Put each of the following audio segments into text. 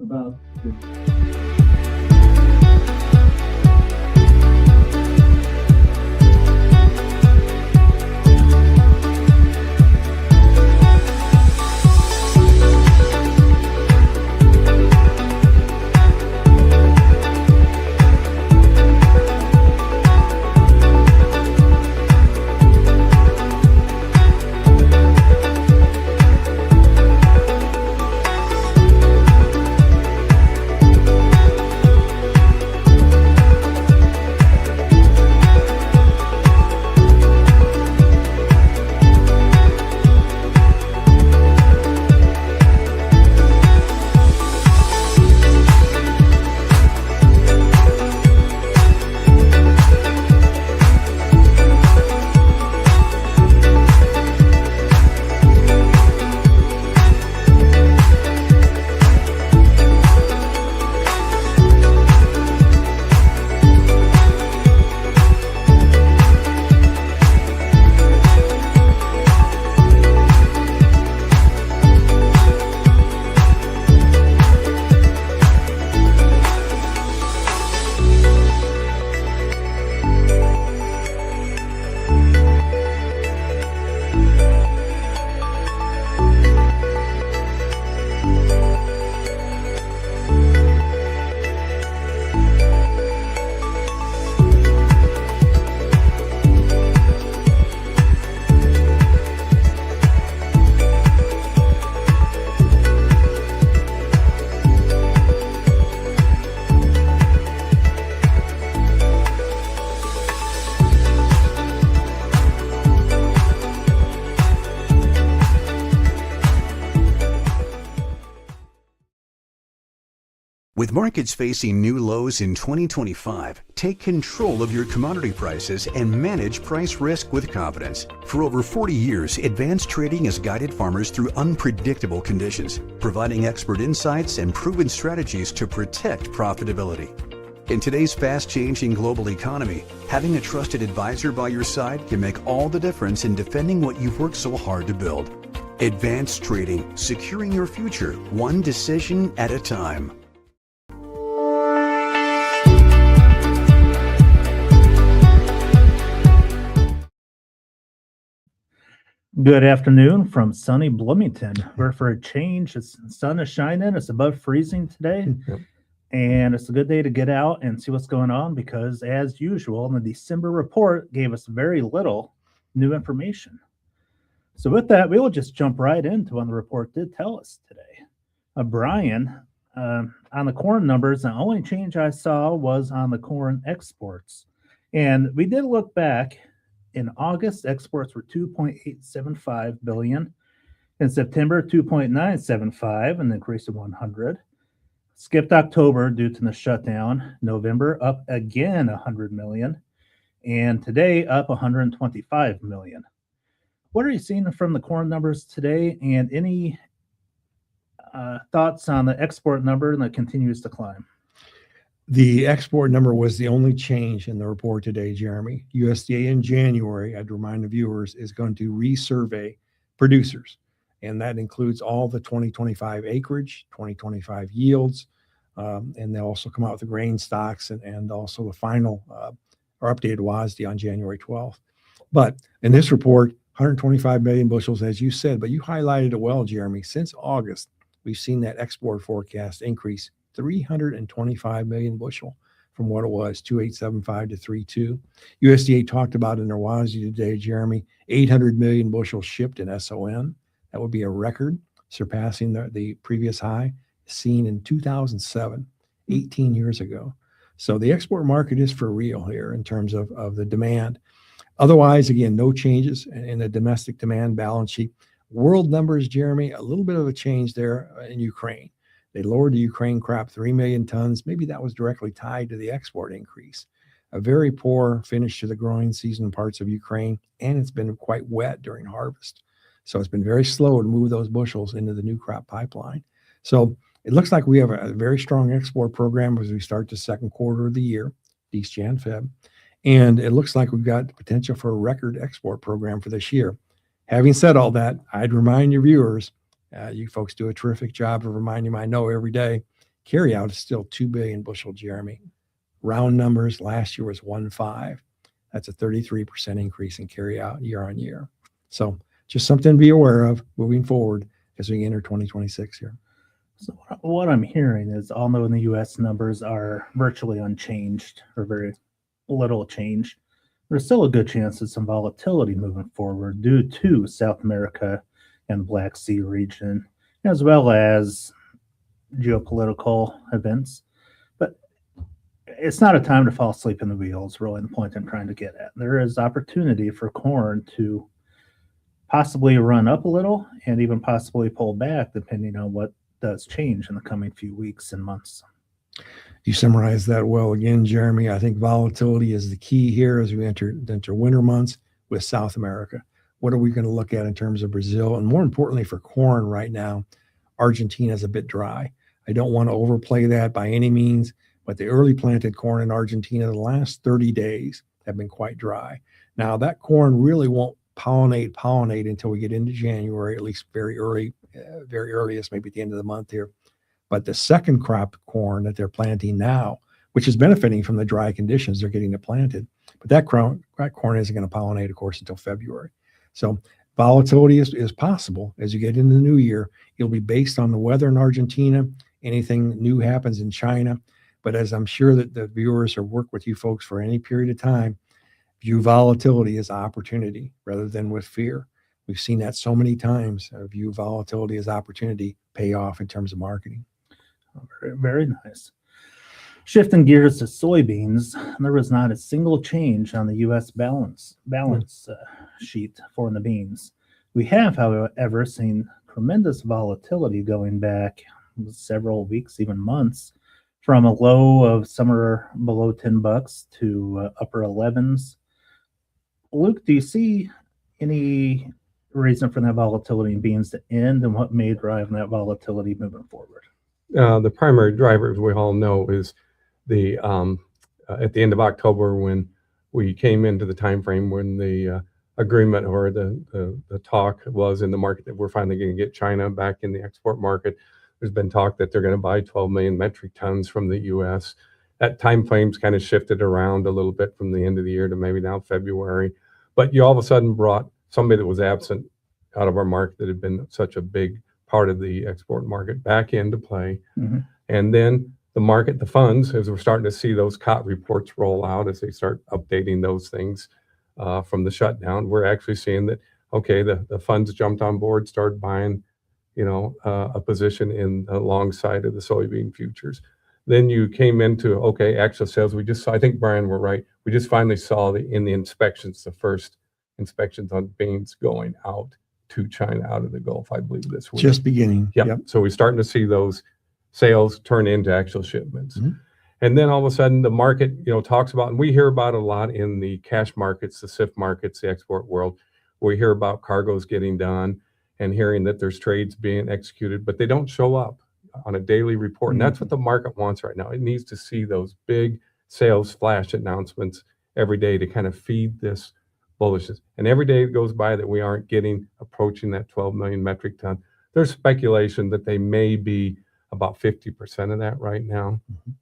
about the With markets facing new lows in 2025, take control of your commodity prices and manage price risk with confidence. For over 40 years, advanced trading has guided farmers through unpredictable conditions, providing expert insights and proven strategies to protect profitability. In today's fast-changing global economy, having a trusted advisor by your side can make all the difference in defending what you've worked so hard to build. Advanced trading, securing your future, one decision at a time. Good afternoon from sunny Bloomington, where for a change, the sun is shining. It's above freezing today, and it's a good day to get out and see what's going on because, as usual, the December report gave us very little new information. So with that, we will just jump right into what the report did tell us today. Brian, on the corn numbers, the only change I saw was on the corn exports. And we did look back. In August, exports were 2.875 billion. In September, 2.975, an increase of 100. Skipped October due to the shutdown. November, up again 100 million. And today, up 125 million. What are you seeing from the corn numbers today? And any thoughts on the export number that continues to climb? The export number was the only change in the report today, Jeremy. USDA in January, I'd remind the viewers, is going to resurvey producers. And that includes all the 2025 acreage, 2025 yields, and they'll also come out with the grain stocks and also the final or updated WASDE on January 12th. But in this report, 125 million bushels, as you said, but you highlighted it well, Jeremy. Since August, we've seen that export forecast increase 325 million bushel from what it was, 2.875 to 3.2. USDA talked about in their WASDE today, Jeremy, 800 million bushels shipped in SON. That would be a record, surpassing the previous high seen in 2007, 18 years ago. So the export market is for real here in terms of the demand. Otherwise, again, no changes in the domestic demand balance sheet. World numbers, Jeremy, a little bit of a change there in Ukraine. They lowered the Ukraine crop 3 million tons. Maybe that was directly tied to the export increase. A very poor finish to the growing season in parts of Ukraine, and it's been quite wet during harvest. So it's been very slow to move those bushels into the new crop pipeline. So it looks like we have a very strong export program as we start the second quarter of the year, Dec, Jan, Feb. And it looks like we've got the potential for a record export program for this year. Having said all that, I'd remind your viewers, you folks do a terrific job of reminding them I know every day, Carry out is still 2 billion bushel, Jeremy. Round numbers, last year was 1.5. That's a 33% increase in carry out year on year. So just something to be aware of moving forward as we enter 2026 here. So what I'm hearing is, although the U.S. numbers are virtually unchanged or very little change, there's still a good chance of some volatility moving forward due to South America and the Black Sea region, as well as geopolitical events. But it's not a time to fall asleep in the wheels, really the point I'm trying to get at. There is opportunity for corn to possibly run up a little and even possibly pull back, depending on what does change in the coming few weeks and months. You summarized that well again, Jeremy. I think volatility is the key here as we enter winter months with South America. What are we going to look at in terms of Brazil? And more importantly for corn right now, Argentina is a bit dry. I don't want to overplay that by any means, but the early planted corn in Argentina, the last 30 days have been quite dry. Now that corn really won't pollinate until we get into January, at least very earliest, maybe at the end of the month here. But the second crop corn that they're planting now, which is benefiting from the dry conditions, they're getting it planted. But that corn isn't going to pollinate, of course, until February. So volatility is possible as you get into the new year. It'll be based on the weather in Argentina. Anything new happens in China. But as I'm sure that the viewers have worked with you folks for any period of time, view volatility as opportunity rather than with fear. We've seen that so many times. View volatility as opportunity, pay off in terms of marketing. Very, very nice. Shifting gears to soybeans, there was not a single change on the U.S. balance sheet for the beans. We have, however, seen tremendous volatility going back several weeks, even months, from a low of somewhere below $10 to upper 11s. Luke, do you see any reason for that volatility in beans to end, and what may drive that volatility moving forward? The primary driver, as we all know, is the at the end of October, when we came into the time frame when the agreement or the talk was in the market that we're finally going to get China back in the export market. There's been talk that they're going to buy 12 million metric tons from the U.S. That time frame's kind of shifted around a little bit from the end of the year to maybe now February. But you all of a sudden brought somebody that was absent out of our market that had been such a big part of the export market back into play. Mm-hmm. And then the market, the funds, as we're starting to see those COT reports roll out, as they start updating those things from the shutdown, we're actually seeing that, okay, the funds jumped on board, started buying, a position in alongside of the soybean futures. Then you came into, okay, actual sales. We just saw, I think, Brian, we're right. We just finally saw in the inspections, the first inspections on beans going out to China out of the Gulf, I believe this week. Just beginning. Yep. So we're starting to see those sales turn into actual shipments. Mm-hmm. And then all of a sudden the market, talks about, and we hear about a lot in the cash markets, the SIF markets, the export world, where we hear about cargoes getting done and hearing that there's trades being executed, but they don't show up on a daily report. Mm-hmm. And that's what the market wants right now. It needs to see those big sales flash announcements every day to kind of feed this bullishness. And every day that goes by that we aren't approaching that 12 million metric ton, there's speculation that they may be about 50% of that right now. Mm-hmm.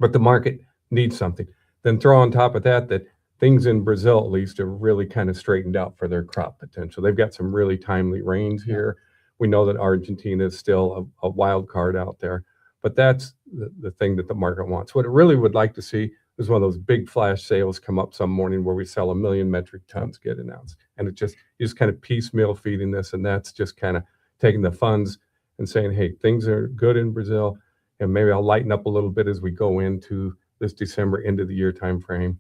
But the market needs something. Then throw on top of that things in Brazil, at least, are really kind of straightened out for their crop potential. They've got some really timely rains here. We know that Argentina is still a wild card out there, but that's the thing that the market wants. What it really would like to see is one of those big flash sales come up some morning where we sell 1 million metric tons get announced. And you just kind of piecemeal feeding this, and that's just kind of taking the funds and saying, hey, things are good in Brazil, and maybe I'll lighten up a little bit as we go into this December end of the year time frame.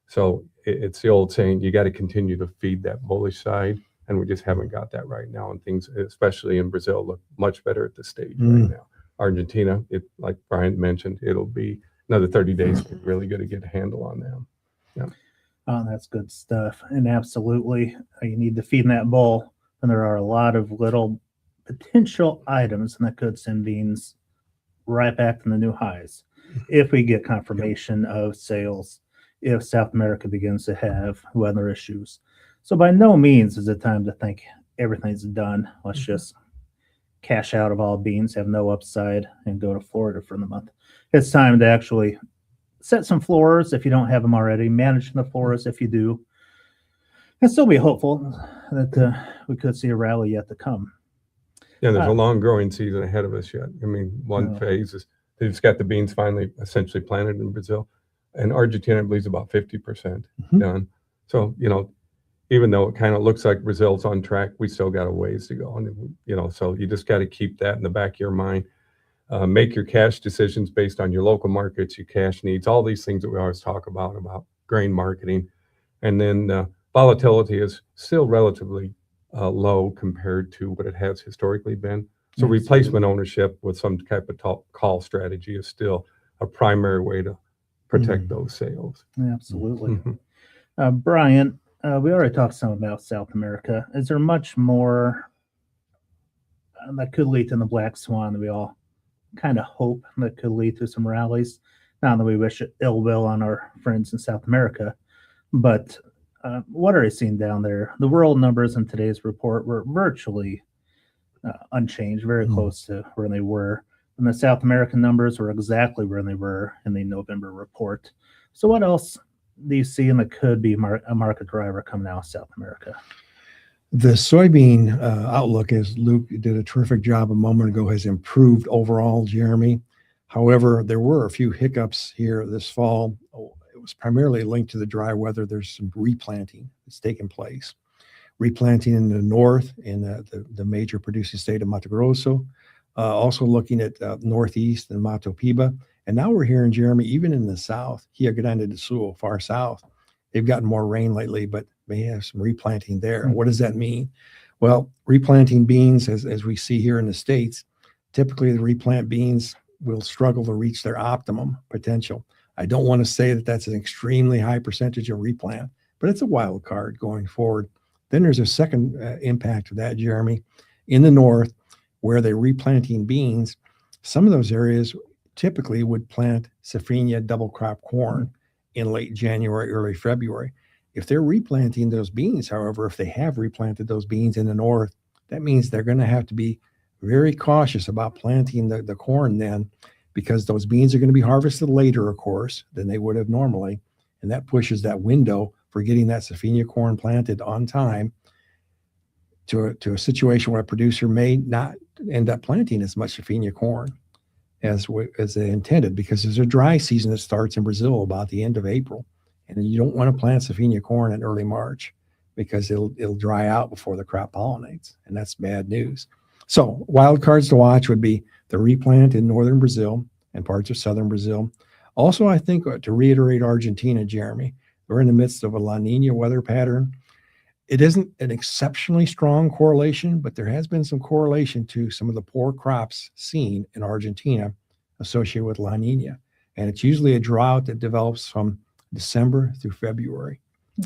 So it's the old saying, you got to continue to feed that bullish side, and we just haven't got that right now. And things, especially in Brazil, look much better at this stage right now. Argentina, like Brian mentioned, it'll be another 30 days. We're really going to get a handle on them. Yeah. Oh, that's good stuff. And absolutely, you need to feed that bull. And there are a lot of little potential items that could send beans right back to the new highs if we get confirmation of sales, if South America begins to have weather issues. So by no means is it time to think everything's done. Let's just cash out of all beans, have no upside, and go to Florida for the month. It's time to actually set some floors if you don't have them already, manage the floors if you do, and still be hopeful that we could see a rally yet to come. Yeah, there's a long growing season ahead of us yet. I mean, one phase is they've just got the beans finally essentially planted in Brazil, and Argentina, I believe, is about 50% done. So, even though it kind of looks like Brazil's on track, we still got a ways to go. And, so you just got to keep that in the back of your mind. Make your cash decisions based on your local markets, your cash needs, all these things that we always talk about grain marketing. And then volatility is still relatively low compared to what it has historically been. So replacement ownership with some type of call strategy is still a primary way to protect those sales. Absolutely. Brian, we already talked some about South America. Is there much more that could lead to the black swan that we all kind of hope that could lead to some rallies? Not that we wish ill will on our friends in South America, but what are you seeing down there? The world numbers in today's report were virtually unchanged, very close to where they were. And the South American numbers were exactly where they were in the November report. So what else do you see that could be a market driver coming out of South America? The soybean outlook, as Luke did a terrific job a moment ago, has improved overall, Jeremy. However, there were a few hiccups here this fall. It was primarily linked to the dry weather. There's some replanting that's taken place. Replanting in the north, in the major producing state of Mato Grosso, also looking at northeast and Mato Piba. And now we're hearing, Jeremy, even in the south, Rio Grande do Sul, far south, they've gotten more rain lately, but may have some replanting there. What does that mean? Well, replanting beans, as we see here in the States, typically the replant beans will struggle to reach their optimum potential. I don't want to say that that's an extremely high percentage of replant, but it's a wild card going forward. Then there's a second impact of that, Jeremy. In the north, where they're replanting beans, some of those areas typically would plant safrinha double crop corn in late January, early February. If they're replanting those beans, however, if they have replanted those beans in the north, that means they're going to have to be very cautious about planting the corn then, because those beans are going to be harvested later, of course, than they would have normally. And that pushes that window for getting that safrinha corn planted on time to a situation where a producer may not end up planting as much safrinha corn as they intended, because there's a dry season that starts in Brazil about the end of April. And you don't want to plant safrinha corn in early March because it'll dry out before the crop pollinates, and that's bad news. So wild cards to watch would be the replant in northern Brazil and parts of southern Brazil. Also, I think, to reiterate Argentina, Jeremy, we're in the midst of a La Nina weather pattern. It isn't an exceptionally strong correlation, but there has been some correlation to some of the poor crops seen in Argentina associated with La Nina. And it's usually a drought that develops from December through February.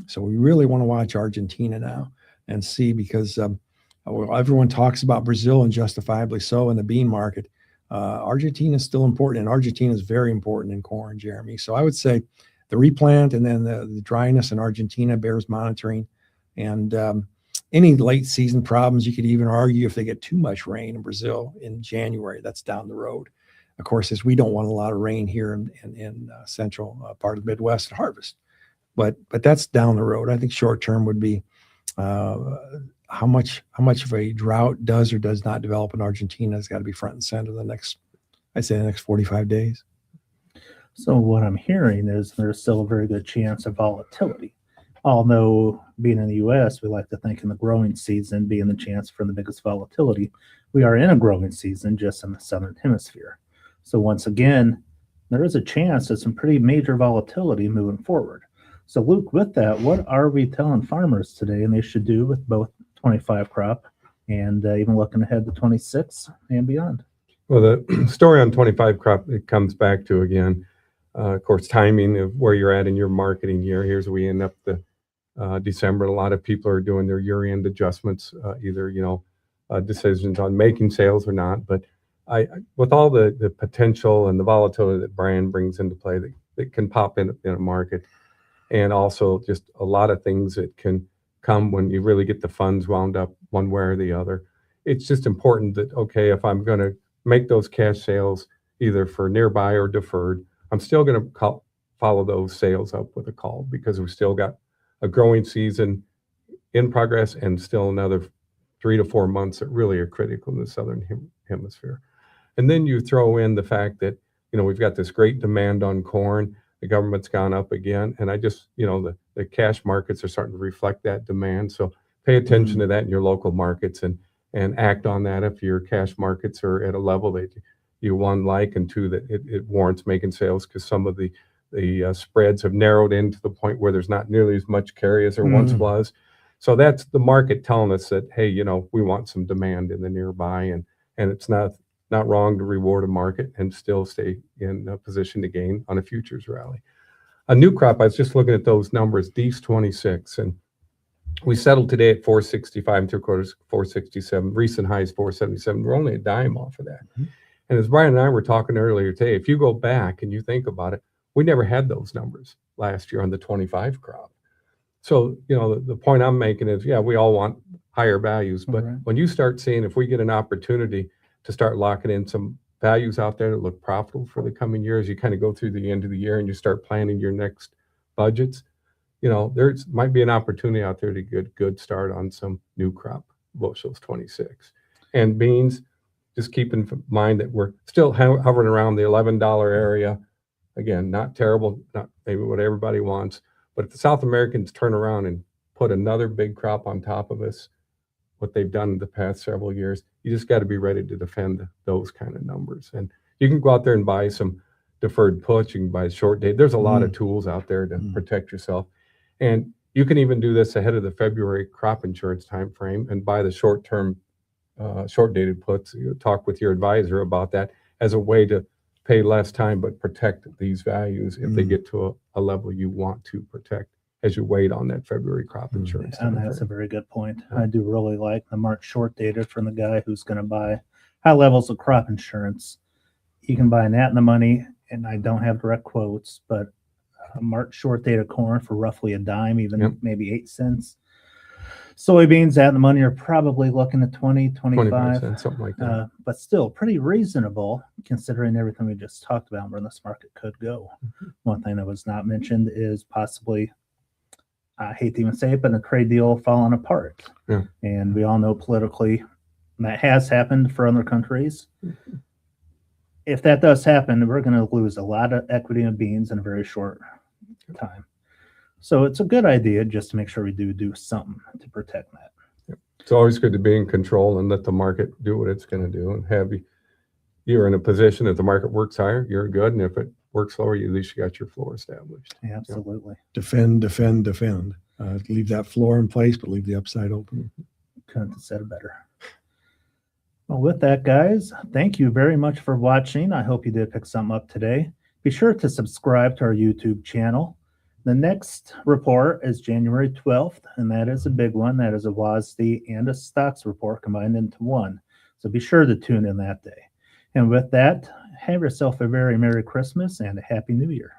So we really want to watch Argentina now and see, because everyone talks about Brazil, and justifiably so, in the bean market. Argentina is still important, and Argentina is very important in corn, Jeremy. So I would say the replant and then the dryness in Argentina bears monitoring. And any late season problems, you could even argue if they get too much rain in Brazil in January, that's down the road. Of course, as we don't want a lot of rain here in central part of the Midwest at harvest, but that's down the road. I think short term would be how much of a drought does or does not develop in Argentina has got to be front and center the next 45 days. So what I'm hearing is there's still a very good chance of volatility. Although being in the U.S., we like to think in the growing season being the chance for the biggest volatility. We are in a growing season just in the southern hemisphere. So once again, there is a chance of some pretty major volatility moving forward. So Luke, with that, what are we telling farmers today and they should do with both 25 crop and even looking ahead to 26 and beyond? Well, the story on 25 crop, it comes back to, again, of course, timing of where you're at in your marketing year. Here's where we end up the December. A lot of people are doing their year-end adjustments, either, decisions on making sales or not. But with all the potential and the volatility that Brian brings into play that can pop in a market, and also just a lot of things that can come when you really get the funds wound up one way or the other, it's just important that, okay, if I'm going to make those cash sales either for nearby or deferred, I'm still going to follow those sales up with a call, because we've still got a growing season in progress and still another 3 to 4 months that really are critical in the southern hemisphere. And then you throw in the fact that, we've got this great demand on corn. The government's gone up again. And I just, the cash markets are starting to reflect that demand. So pay attention to that in your local markets and act on that if your cash markets are at a level that you, one, like, and two, that it warrants making sales, because some of the spreads have narrowed in to the point where there's not nearly as much carry as there once was. So that's the market telling us that, hey, we want some demand in the nearby, and it's not wrong to reward a market and still stay in a position to gain on a futures rally. A new crop, I was just looking at those numbers, D's 26, and we settled today at 465 and 3/4, 467. Recent highs 477. We're only a dime off of that. And as Brian and I were talking earlier today, if you go back and you think about it, we never had those numbers last year on the 25 crop. So, the point I'm making is, yeah, we all want higher values, but when you start seeing, if we get an opportunity to start locking in some values out there that look profitable for the coming years, you kind of go through the end of the year and you start planning your next budgets, there's might be an opportunity out there to get a good start on some new crop bushels 26. And beans, just keep in mind that we're still hovering around the $11 area. Again, not terrible, not maybe what everybody wants, but if the South Americans turn around and put another big crop on top of us, what they've done in the past several years, you just got to be ready to defend those kind of numbers. And you can go out there and buy some deferred puts, you can buy short date. There's a lot of tools out there to protect yourself. And you can even do this ahead of the February crop insurance time frame and buy the short-term, short-dated puts. You talk with your advisor about that as a way to pay less time but protect these values if they get to a level you want to protect as you wait on that February crop insurance. And that's a very good point. I do really like the marked short dated from the guy who's going to buy high levels of crop insurance. You can buy an at in the money, and I don't have direct quotes, but a marked short dated corn for roughly a dime, even maybe 8 cents. Soybeans at the money are probably looking at 25 cents, something like that. But still pretty reasonable considering everything we just talked about where this market could go. One thing that was not mentioned is possibly, I hate to even say it, but a trade deal falling apart. And we all know politically that has happened for other countries. If that does happen, we're going to lose a lot of equity in beans in a very short time. So it's a good idea just to make sure we do something to protect that. It's always good to be in control and let the market do what it's going to do, and have you're in a position that the market works higher, you're good, and if it works lower, at least you got your floor established. Absolutely. Defend. Leave that floor in place, but leave the upside open. Couldn't have said it better. Well, with that, guys, thank you very much for watching. I hope you did pick something up today. Be sure to subscribe to our YouTube channel. The next report is January 12th, and that is a big one. That is a WASDE and a stocks report combined into one. So be sure to tune in that day. And with that, have yourself a very Merry Christmas and a Happy New Year.